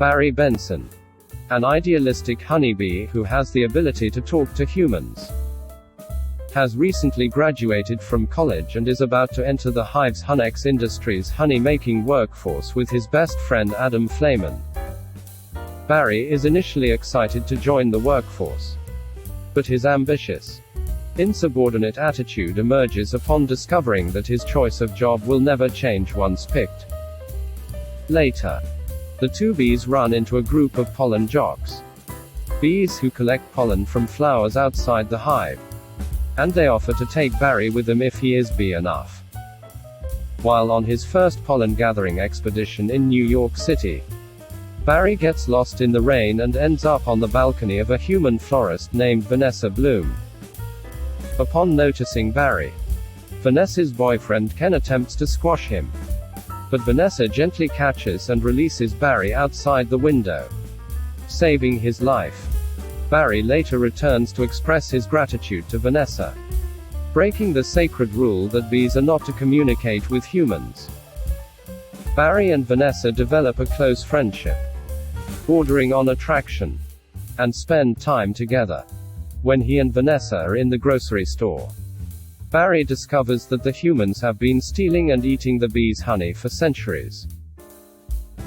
Barry Benson. An idealistic honeybee who has the ability to talk to humans. Has recently graduated from college and is about to enter the hive's Hunex Industries honey-making workforce with his best friend Adam Flayman. Barry is initially excited to join the workforce. But his ambitious, insubordinate attitude emerges upon discovering that his choice of job will never change once picked. Later, the two bees run into a group of pollen jocks. Bees who collect pollen from flowers outside the hive. And they offer to take Barry with them if he is bee enough. While on his first pollen gathering expedition in New York City, Barry gets lost in the rain and ends up on the balcony of a human florist named Vanessa Bloom. Upon noticing Barry, Vanessa's boyfriend Ken attempts to squash him. But Vanessa gently catches and releases Barry outside the window, saving his life. Barry later returns to express his gratitude to Vanessa, breaking the sacred rule that bees are not to communicate with humans. Barry and Vanessa develop a close friendship, bordering on attraction, and spend time together. When he and Vanessa are in the grocery store, Barry discovers that the humans have been stealing and eating the bees' honey for centuries.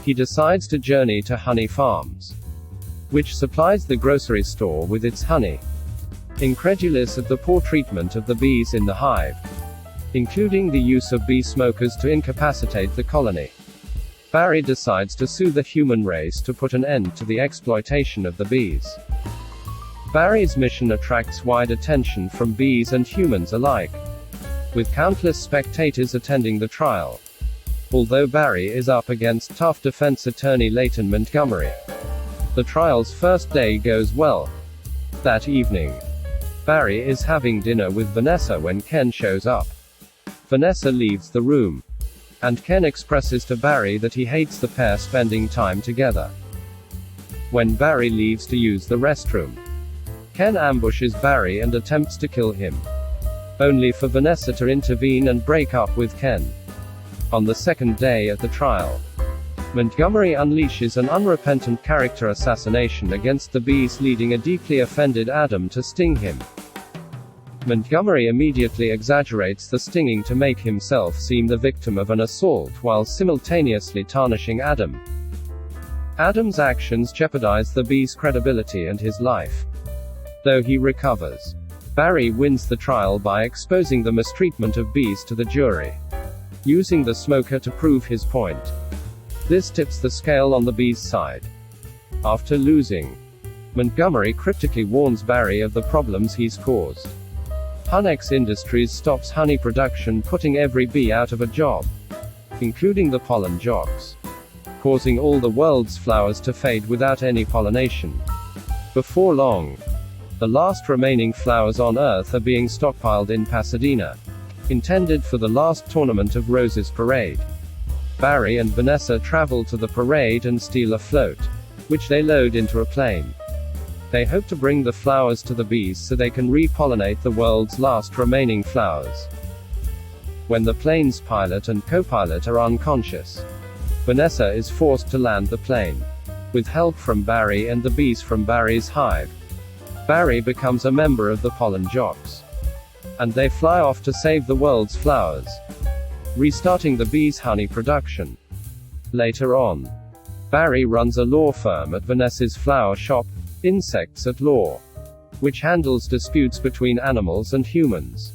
He decides to journey to honey farms, which supplies the grocery store with its honey. Incredulous at the poor treatment of the bees in the hive, including the use of bee smokers to incapacitate the colony, Barry decides to sue the human race to put an end to the exploitation of the bees. Barry's mission attracts wide attention from bees and humans alike, with countless spectators attending the trial. Although Barry is up against tough defense attorney Leighton Montgomery, the trial's first day goes well. That evening, Barry is having dinner with Vanessa when Ken shows up. Vanessa leaves the room, and Ken expresses to Barry that he hates the pair spending time together. When Barry leaves to use the restroom, Ken ambushes Barry and attempts to kill him, only for Vanessa to intervene and break up with Ken. On the second day at the trial, Montgomery unleashes an unrepentant character assassination against the bees, leading a deeply offended Adam to sting him. Montgomery immediately exaggerates the stinging to make himself seem the victim of an assault while simultaneously tarnishing Adam. Adam's actions jeopardize the bee's credibility and his life. Though he recovers, Barry wins the trial by exposing the mistreatment of bees to the jury, using the smoker to prove his point. This tips the scale on the bees' side. After losing, Montgomery cryptically warns Barry of the problems he's caused. Hunex Industries stops honey production, putting every bee out of a job, including the pollen jocks, causing all the world's flowers to fade without any pollination. Before long, the last remaining flowers on Earth are being stockpiled in Pasadena, intended for the last Tournament of Roses parade. Barry and Vanessa travel to the parade and steal a float, which they load into a plane. They hope to bring the flowers to the bees so they can repollinate the world's last remaining flowers. When the plane's pilot and co-pilot are unconscious, Vanessa is forced to land the plane. With help from Barry and the bees from Barry's hive, Barry becomes a member of the pollen jocks, and they fly off to save the world's flowers, restarting the bees' honey production. Later on, Barry runs a law firm at Vanessa's flower shop, Insects at Law, which handles disputes between animals and humans.